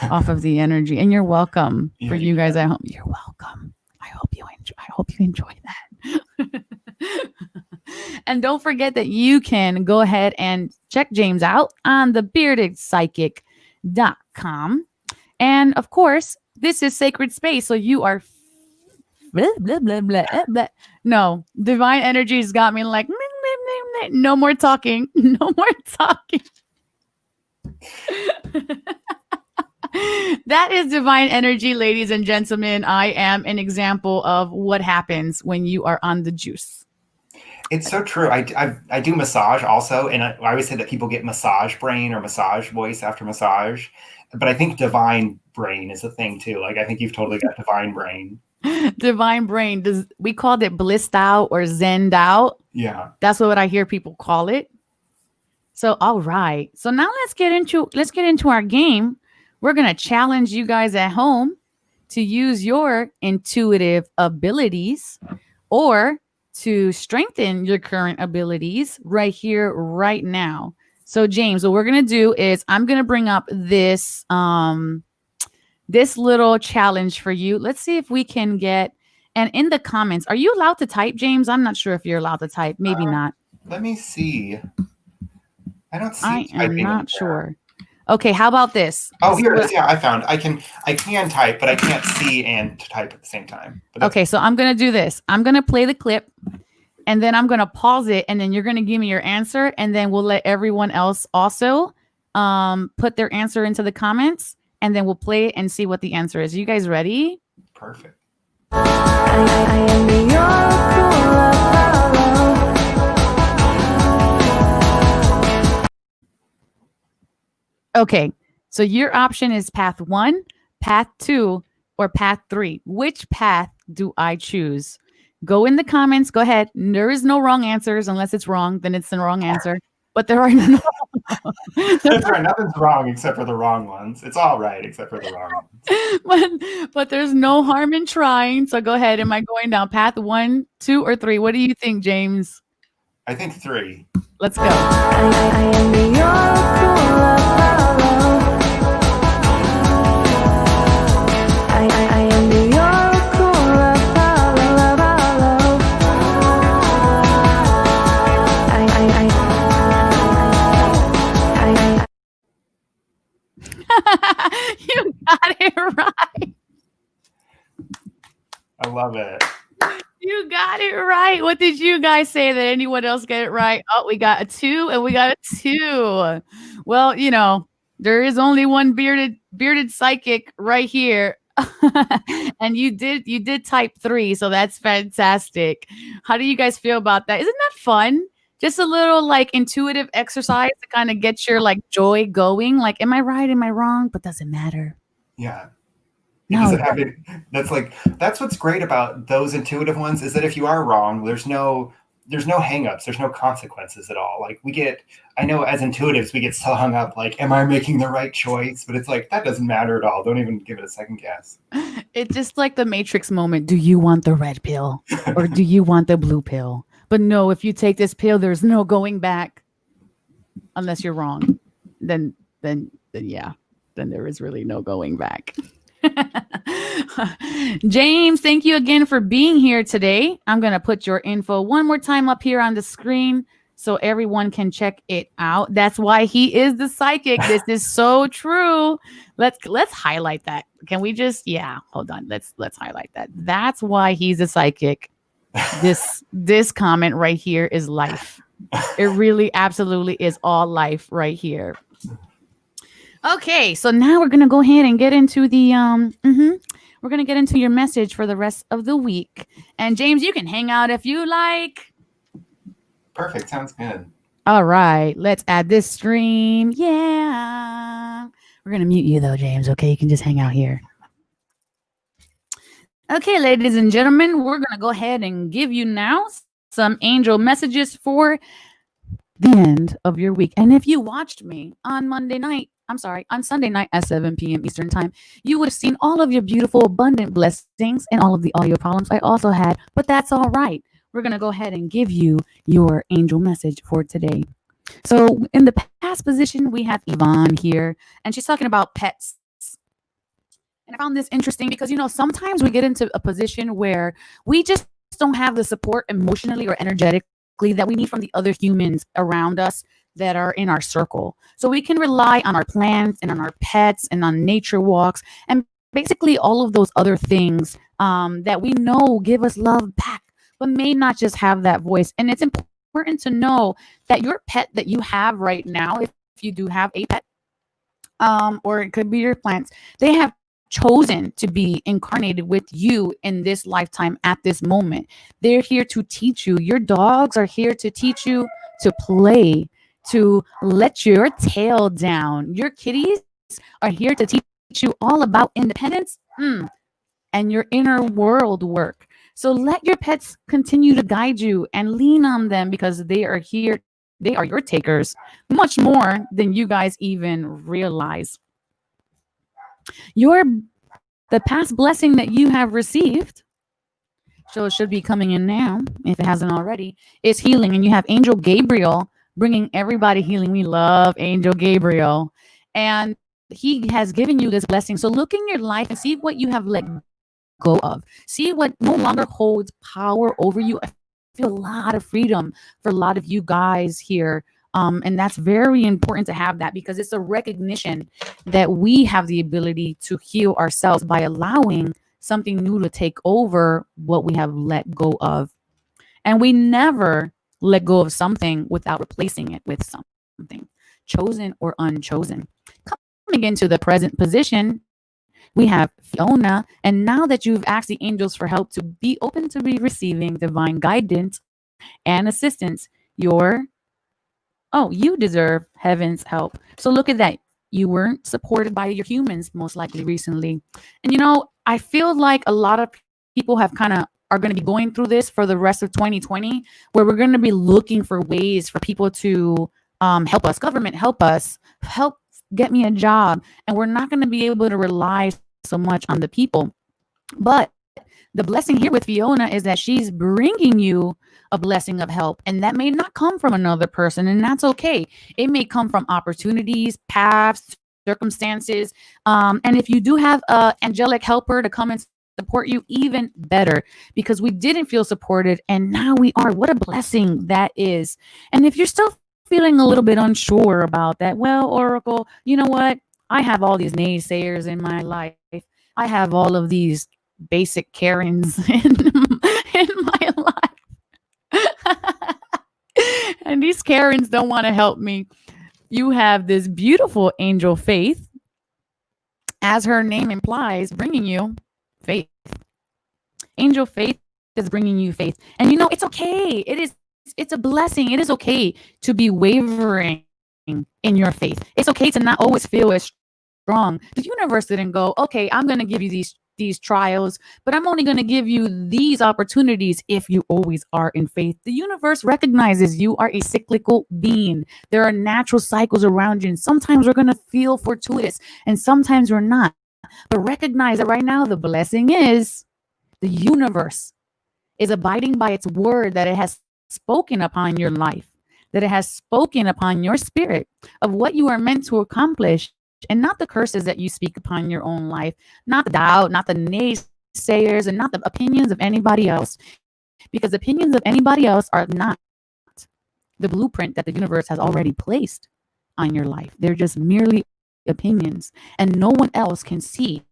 [SPEAKER 2] off of the energy. And you're welcome.
[SPEAKER 3] Yeah,
[SPEAKER 2] for you guys at home. You're welcome. I hope you enjoy that. And don't forget that you can go ahead and check James out on thebeardedpsychic.com. And of course, this is sacred space. So you are blah, blah, blah, blah, blah. No, divine energies got me like no more talking. No more talking. That is divine energy, ladies and gentlemen. I am an example of what happens when you are on the juice.
[SPEAKER 3] It's so true. I do massage also, and I always say that people get massage brain or massage voice after massage, but I think divine brain is a thing too. Like I think you've totally got divine brain.
[SPEAKER 2] Divine brain. We called it blissed out or zened out.
[SPEAKER 3] Yeah,
[SPEAKER 2] that's what I hear people call it. So all right. So now let's get into our game. We're gonna challenge you guys at home to use your intuitive abilities or to strengthen your current abilities right here, right now. So James, what we're going to do is I'm going to bring up this little challenge for you. Let's see if we can get, and in the comments, are you allowed to type, James? I'm not sure if you're allowed to type. Maybe not.
[SPEAKER 3] Let me see. I don't see.
[SPEAKER 2] I am not sure. Okay, how about this?
[SPEAKER 3] Oh, here it is. Yeah, I found. I can type, but I can't see and type at the same time.
[SPEAKER 2] Okay, so I'm gonna do this. I'm gonna play the clip, and then I'm gonna pause it, and then you're gonna give me your answer, and then we'll let everyone else also put their answer into the comments, and then we'll play it and see what the answer is. Are you guys ready?
[SPEAKER 3] Perfect.
[SPEAKER 1] I am
[SPEAKER 2] Okay, so your option is path 1, path 2, or path 3. Which path do I choose? Go in the comments. Go ahead. There is no wrong answers unless it's wrong. Then it's the wrong answer. But there are no.
[SPEAKER 3] That's right. Nothing's wrong except for the wrong ones. It's all right except for the wrong
[SPEAKER 2] ones. But there's no harm in trying. So go ahead. Am I going down path 1, 2, or 3? What do you think, James?
[SPEAKER 3] I think 3.
[SPEAKER 2] Let's go.
[SPEAKER 1] I am
[SPEAKER 2] You got it right.
[SPEAKER 3] I love it.
[SPEAKER 2] You got it right. What did you guys say? Did anyone else get it right? Oh, we got a 2 and we got a 2. Well, you know, there is only one bearded psychic right here. And you did type 3, so that's fantastic. How do you guys feel about that? Isn't that fun? Just a little like intuitive exercise to kind of get your like joy going. Like, am I right? Am I wrong? But does it matter?
[SPEAKER 3] Yeah.
[SPEAKER 2] No.
[SPEAKER 3] That's what's great about those intuitive ones is that if you are wrong, there's no hangups, there's no consequences at all. Like I know as intuitives, we get so hung up, like, am I making the right choice? But it's like, that doesn't matter at all. Don't even give it a second guess.
[SPEAKER 2] It's just like the Matrix moment. Do you want the red pill or do you want the blue pill? But no, if you take this pill, there's no going back unless you're wrong. Then yeah, then there is really no going back. James, thank you again for being here today. I'm going to put your info one more time up here on the screen so everyone can check it out. That's why he is the psychic. This is so true. Let's highlight that. Can we just, hold on. Let's highlight that. That's why he's a psychic. This comment right here is life. It really absolutely is all life right here. Okay, so now we're gonna go ahead and get into the we're gonna get into your message for the rest of the week. And James, you can hang out if you like.
[SPEAKER 3] Perfect. Sounds good.
[SPEAKER 2] All right, let's add this stream. Yeah. We're gonna mute you though, James. Okay, you can just hang out here. Okay, ladies and gentlemen, we're gonna go ahead and give you now some angel messages for the end of your week. And if you watched me on Monday night, I'm sorry, on Sunday night at 7 p.m. Eastern Time, you would have seen all of your beautiful, abundant blessings and all of the audio problems I also had. But that's all right. We're going to go ahead and give you your angel message for today. So, in the past position, we have Yvonne here, and she's talking about pets. And I found this interesting because, sometimes we get into a position where we just don't have the support emotionally or energetically that we need from the other humans around us that are in our circle. So we can rely on our plants and on our pets and on nature walks and basically all of those other things that we know give us love back, but may not just have that voice. And it's important to know that your pet that you have right now, if you do have a pet, or it could be your plants, they have chosen to be incarnated with you in this lifetime at this moment. They're here to teach you. Your dogs are here to teach you to play, to let your tail down. Your kitties are here to teach you all about independence and your inner world work. So let your pets continue to guide you and lean on them because they are here. They are your takers much more than you guys even realize. The past blessing that you have received, so it should be coming in now if it hasn't already, is healing. And you have Angel Gabriel bringing everybody healing. We love Angel Gabriel. And he has given you this blessing. So look in your life and see what you have let go of. See what no longer holds power over you. I feel a lot of freedom for a lot of you guys here. And that's very important to have that because it's a recognition that we have the ability to heal ourselves by allowing something new to take over what we have let go of. And we never let go of something without replacing it with something, chosen or unchosen. Coming into the present position, we have Fiona. And now that you've asked the angels for help to be open to be receiving divine guidance and assistance, you deserve heaven's help. So look at that. You weren't supported by your humans most likely recently. And I feel like a lot of people are going to be going through this for the rest of 2020, where we're going to be looking for ways for people to help us, government, help us, help get me a job. And we're not going to be able to rely so much on the people. But the blessing here with Fiona is that she's bringing you a blessing of help, and that may not come from another person, and that's okay. It may come from opportunities, paths, circumstances, and if you do have an angelic helper to come and support you, even better, because we didn't feel supported and now we are. What a blessing that is. And if you're still feeling a little bit unsure about that, well, Oracle, you know what? I have all these naysayers in my life. I have all of these basic Karens in my life. And these Karens don't want to help me. You have this beautiful angel Faith, as her name implies, bringing you faith. Angel Faith is bringing you faith. And it's okay. It's a blessing. It is okay to be wavering in your faith. It's okay to not always feel as strong. The universe didn't go, okay, I'm going to give you these trials, but I'm only going to give you these opportunities if you always are in faith. The universe recognizes you are a cyclical being. There are natural cycles around you, and sometimes we're going to feel fortuitous and sometimes we're not. But recognize that right now the blessing is the universe is abiding by its word that it has spoken upon your life, that it has spoken upon your spirit of what you are meant to accomplish, and not the curses that you speak upon your own life, not the doubt, not the naysayers, and not the opinions of anybody else. Because opinions of anybody else are not the blueprint that the universe has already placed on your life. They're just merely opinions, and no one else can see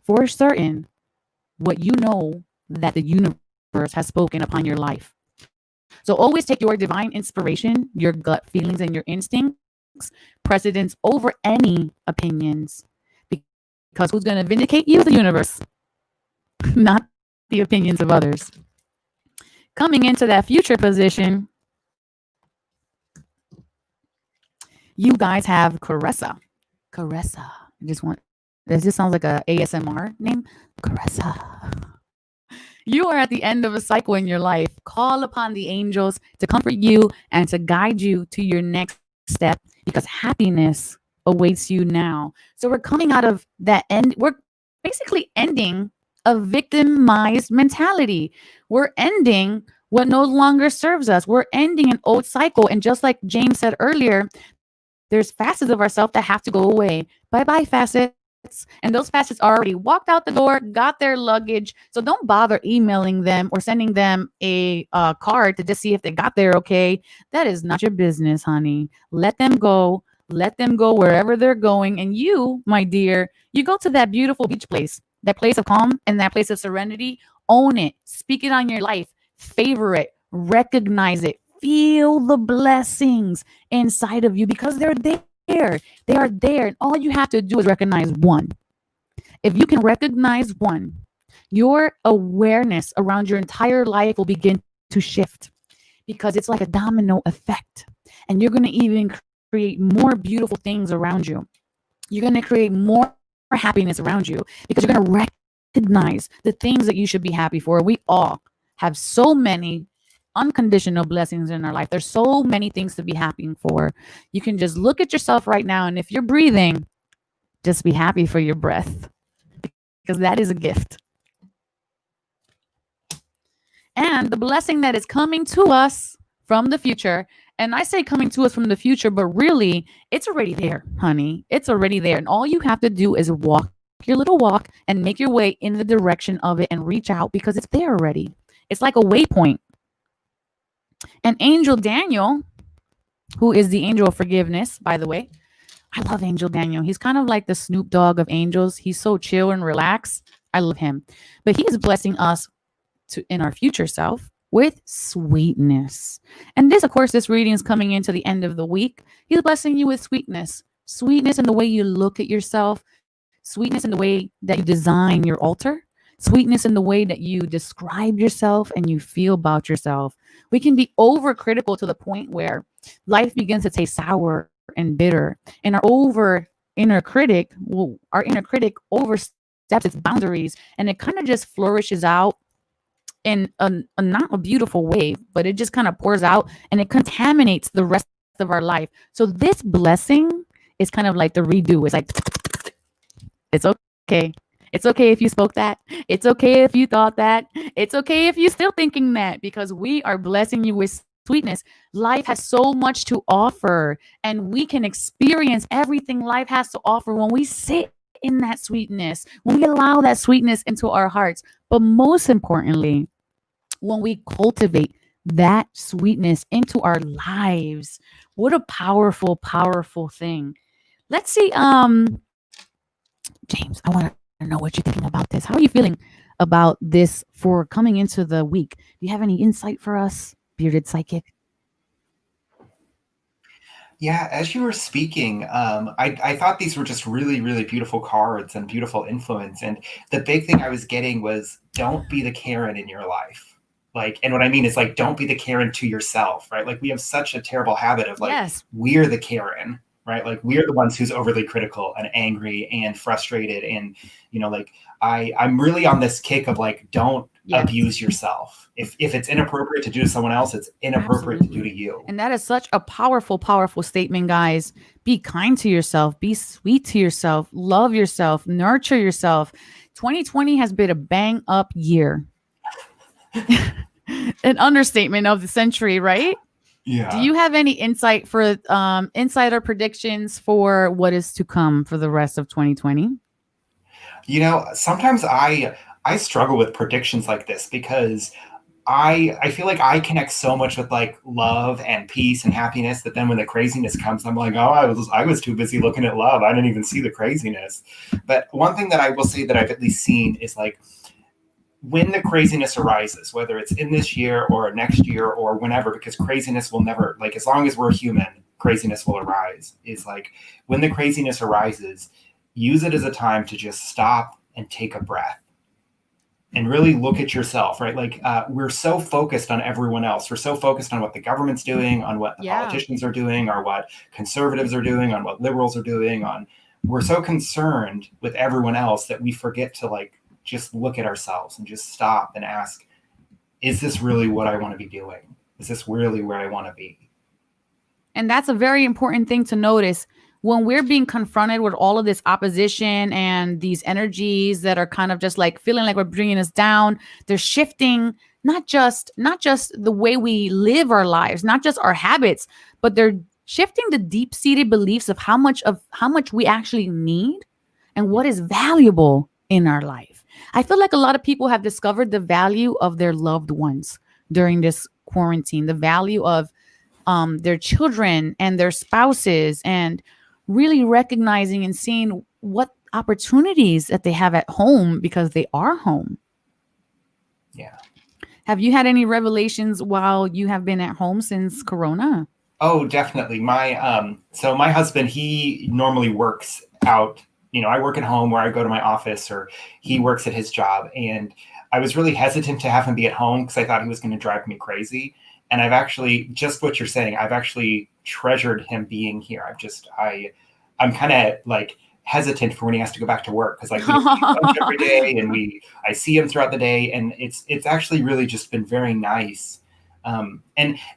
[SPEAKER 2] for certain what you know that the universe has spoken upon your life. So always take your divine inspiration, your gut feelings, and your instincts precedence over any opinions. Because who's going to vindicate you? The universe, not the opinions of others. Coming into that future position, you guys have Caressa. Caressa. I just want, this just sounds like a ASMR name. Caressa. You are at the end of a cycle in your life. Call upon the angels to comfort you and to guide you to your next step because happiness awaits you now. So we're coming out of that end. We're basically ending a victimized mentality. We're ending what no longer serves us. We're ending an old cycle. And just like James said earlier, there's facets of ourselves that have to go away. Bye-bye, facets. And those facets already walked out the door, got their luggage. So don't bother emailing them or sending them a card to just see if they got there okay. That is not your business, honey. Let them go. Let them go wherever they're going. And you, my dear, you go to that beautiful beach place, that place of calm and that place of serenity. Own it. Speak it on your life. Favor it. Recognize it. Feel the blessings inside of you because they're there. They are there. And all you have to do is recognize one. If you can recognize one, your awareness around your entire life will begin to shift because it's like a domino effect. And you're going to even create more beautiful things around you. You're going to create more happiness around you because you're going to recognize the things that you should be happy for. We all have so many unconditional blessings in our life. There's so many things to be happy for. You can just look at yourself right now, and if you're breathing, just be happy for your breath because that is a gift. And the blessing that is coming to us from the future, and I say coming to us from the future, but really it's already there, honey. It's already there. And all you have to do is walk your little walk and make your way in the direction of it and reach out because it's there already. It's like a waypoint. And Angel Daniel, who is the angel of forgiveness, by the way. I love Angel Daniel. He's kind of like the Snoop Dogg of angels. He's so chill and relaxed. I love him. But he is blessing us in our future self with sweetness. And this, of course, this reading is coming into the end of the week. He's blessing you with sweetness. Sweetness in the way you look at yourself. Sweetness in the way that you design your altar. Sweetness in the way that you describe yourself and you feel about yourself. We can be overcritical to the point where life begins to taste sour and bitter. And our inner critic oversteps its boundaries and it kind of just flourishes out in a not a beautiful way, but it just kind of pours out and it contaminates the rest of our life. So this blessing is kind of like the redo. It's like, it's okay. It's okay if you spoke that. It's okay if you thought that. It's okay if you're still thinking that because we are blessing you with sweetness. Life has so much to offer and we can experience everything life has to offer when we sit in that sweetness, when we allow that sweetness into our hearts. But most importantly, when we cultivate that sweetness into our lives, what a powerful, powerful thing. Let's see. James, I want to know what you're thinking about this. How are you feeling about this for coming into the week? Do you have any insight for us, bearded psychic?
[SPEAKER 3] Yeah, as you were speaking, I thought these were just really, really beautiful cards and beautiful influence. And the big thing I was getting was don't be the Karen in your life. Like, and what I mean is like, don't be the Karen to yourself, right? Like we have such a terrible habit of like,
[SPEAKER 2] Yes.
[SPEAKER 3] we're the Karen, right? Like we're the ones who's overly critical and angry and frustrated. And, you know, like I'm really on this kick of like, don't abuse yourself. If it's inappropriate to do to someone else, it's inappropriate to do to you.
[SPEAKER 2] And that is such a powerful, powerful statement, guys. Be kind to yourself. Be sweet to yourself. Love yourself. Nurture yourself. 2020 has been a bang up year. An understatement of the century, right?
[SPEAKER 3] Yeah.
[SPEAKER 2] Do you have any insight for insider predictions for what is to come for the rest of 2020?
[SPEAKER 3] You know, sometimes I struggle with predictions like this because I feel like I connect so much with like love and peace and happiness that then when the craziness comes, I'm like, oh, I was too busy looking at love. I didn't even see the craziness. But one thing that I will say that I've at least seen is like when the craziness arises, whether it's in this year or next year or whenever, because craziness will never, like, as long as we're human, craziness will arise. Is like when the craziness arises, use it as a time to just stop and take a breath and really look at yourself, right? Like we're so focused on everyone else. We're so focused on what the government's doing, on what the politicians are doing, or what conservatives are doing, on what liberals are doing. We're so concerned with everyone else that we forget to like just look at ourselves and just stop and ask, is this really what I want to be doing? Is this really where I want to be?
[SPEAKER 2] And that's a very important thing to notice when we're being confronted with all of this opposition and these energies that are kind of just like feeling like we're bringing us down. They're shifting not just the way we live our lives, not just our habits, but they're shifting the deep-seated beliefs of how much we actually need and what is valuable in our life. I feel like a lot of people have discovered the value of their loved ones during this quarantine, the value of their children and their spouses, and really recognizing and seeing what opportunities that they have at home because they are home.
[SPEAKER 3] Yeah.
[SPEAKER 2] Have you had any revelations while you have been at home since Corona?
[SPEAKER 3] Oh, definitely. So my husband, he normally works out. I work at home where I go to my office, or he works at his job. And I was really hesitant to have him be at home because I thought he was going to drive me crazy. And I've actually, just what you're saying, I've actually treasured him being here. I'm kind of like hesitant for when he has to go back to work, because like we lunch every day and I see him throughout the day, and it's actually really just been very nice. And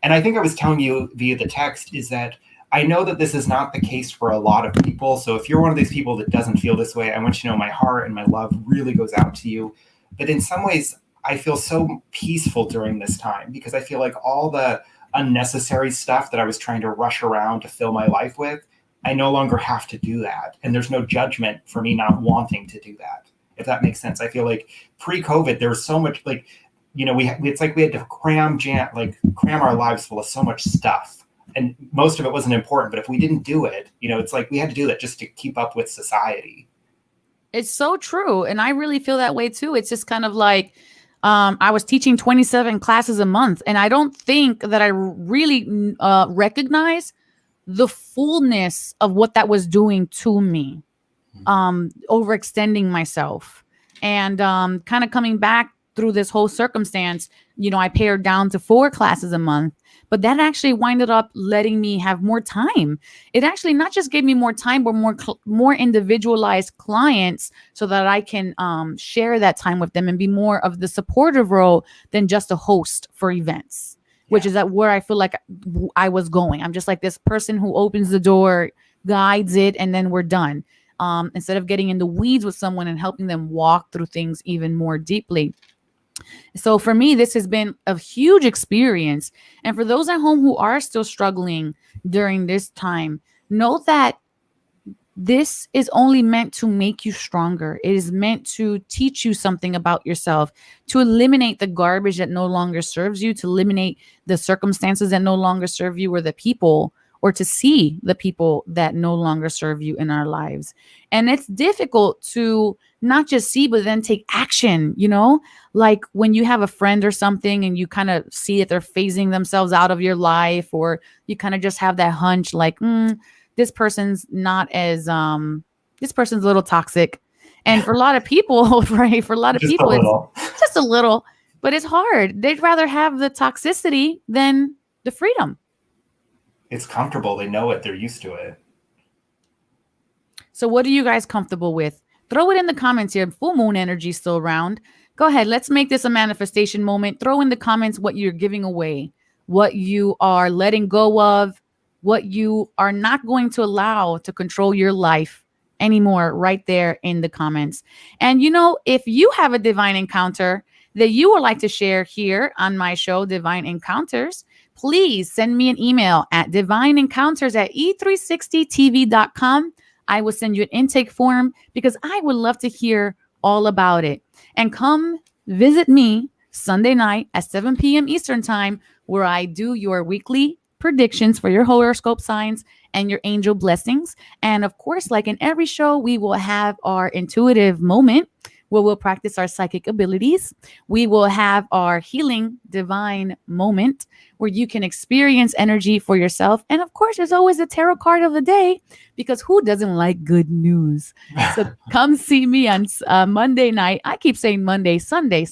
[SPEAKER 3] I think I was telling you via the text is that I know that this is not the case for a lot of people. So if you're one of these people that doesn't feel this way, I want you to know my heart and my love really goes out to you. But in some ways, I feel so peaceful during this time, because I feel like all the unnecessary stuff that I was trying to rush around to fill my life with, I no longer have to do that. And there's no judgment for me not wanting to do that, if that makes sense. I feel like pre-COVID, there was so much like, it's like we had to cram our lives full of so much stuff. And most of it wasn't important, but if we didn't do it, it's like we had to do that just to keep up with society.
[SPEAKER 2] It's so true. And I really feel that way too. It's just kind of like, I was teaching 27 classes a month, and I don't think that I really recognize the fullness of what that was doing to me, overextending myself, and kind of coming back through this whole circumstance. I pared down to 4 classes a month, but that actually winded up letting me have more time. It actually not just gave me more time, but more individualized clients, so that I can share that time with them and be more of the supportive role than just a host for events, which is where I feel like I was going. I'm just like this person who opens the door, guides it, and then we're done. Instead of getting in the weeds with someone and helping them walk through things even more deeply. So for me, this has been a huge experience. And for those at home who are still struggling during this time, know that this is only meant to make you stronger. It is meant to teach you something about yourself, to eliminate the garbage that no longer serves you, to eliminate the circumstances that no longer serve you, or the people, or to see the people that no longer serve you in our lives. And it's difficult to not just see, but then take action, like when you have a friend or something and you kind of see that they're phasing themselves out of your life, or you kind of just have that hunch like, this person's not as, this person's a little toxic. And for a lot of people, right, for a lot of
[SPEAKER 3] Just
[SPEAKER 2] people,
[SPEAKER 3] it's
[SPEAKER 2] just a little, but it's hard. They'd rather have the toxicity than the freedom.
[SPEAKER 3] It's comfortable. They know it. They're used to it.
[SPEAKER 2] So what are you guys comfortable with? Throw it in the comments here. Full moon energy still around. Go ahead. Let's make this a manifestation moment. Throw in the comments what you're giving away, what you are letting go of, what you are not going to allow to control your life anymore, right there in the comments. And if you have a divine encounter that you would like to share here on my show, Divine Encounters, please send me an email at divineencounters@e360tv.com. I will send you an intake form because I would love to hear all about it. And come visit me Sunday night at 7 p.m. Eastern time, where I do your weekly predictions for your horoscope signs and your angel blessings. And of course, like in every show, we will have our intuitive moment where we'll practice our psychic abilities. We will have our healing divine moment where you can experience energy for yourself. And of course, there's always a tarot card of the day, because who doesn't like good news? So come see me on Monday night. I keep saying Monday, Sunday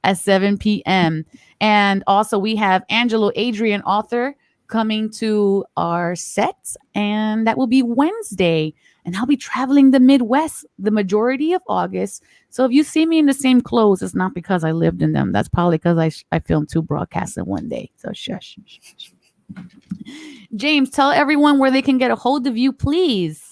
[SPEAKER 2] at 7 p.m. And also we have Angelo Adrian, author, coming to our set, and that will be Wednesday. And I'll be traveling the Midwest the majority of August. So if you see me in the same clothes, it's not because I lived in them. That's probably because I filmed 2 broadcasts in one day. So shush. James, tell everyone where they can get a hold of you, please.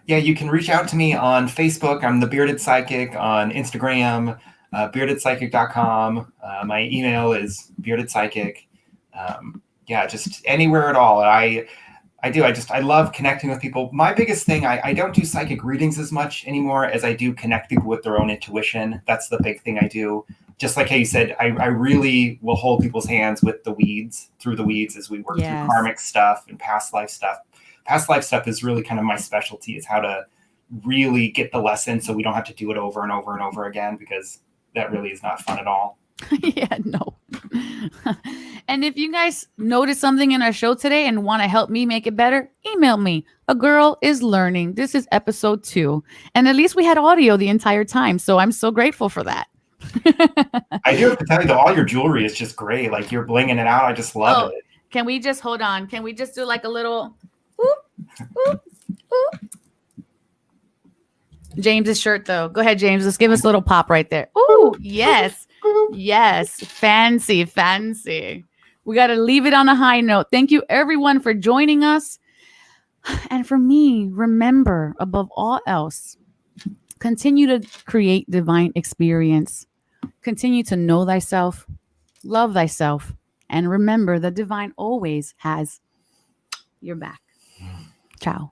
[SPEAKER 3] Yeah, you can reach out to me on Facebook. I'm the Bearded Psychic. On Instagram, beardedpsychic.com. My email is beardedpsychic. Yeah, just anywhere at all. I love connecting with people. My biggest thing, I don't do psychic readings as much anymore as I do connect people with their own intuition. That's the big thing I do. Just like how you said, I really will hold people's hands with the weeds, through the weeds, as we work through karmic stuff and past life stuff. Past life stuff is really kind of my specialty, is how to really get the lesson so we don't have to do it over and over and over again, because that really is not fun at all.
[SPEAKER 2] Yeah, no. And if you guys notice something in our show today and want to help me make it better, email me. A girl is learning. This is episode 2. And at least we had audio the entire time. So I'm so grateful for that.
[SPEAKER 3] I do have to tell you, though, all your jewelry is just great. Like, you're blinging it out. I just love it.
[SPEAKER 2] Can we just hold on? Can we just do like a little whoop, whoop, whoop? James's shirt, though. Go ahead, James. Let's give us a little pop right there. Ooh, yes. Yes. Fancy, fancy. We got to leave it on a high note. Thank you, everyone, for joining us. And for me, remember, above all else, continue to create divine experience. Continue to know thyself, love thyself, and remember the divine always has your back. Ciao.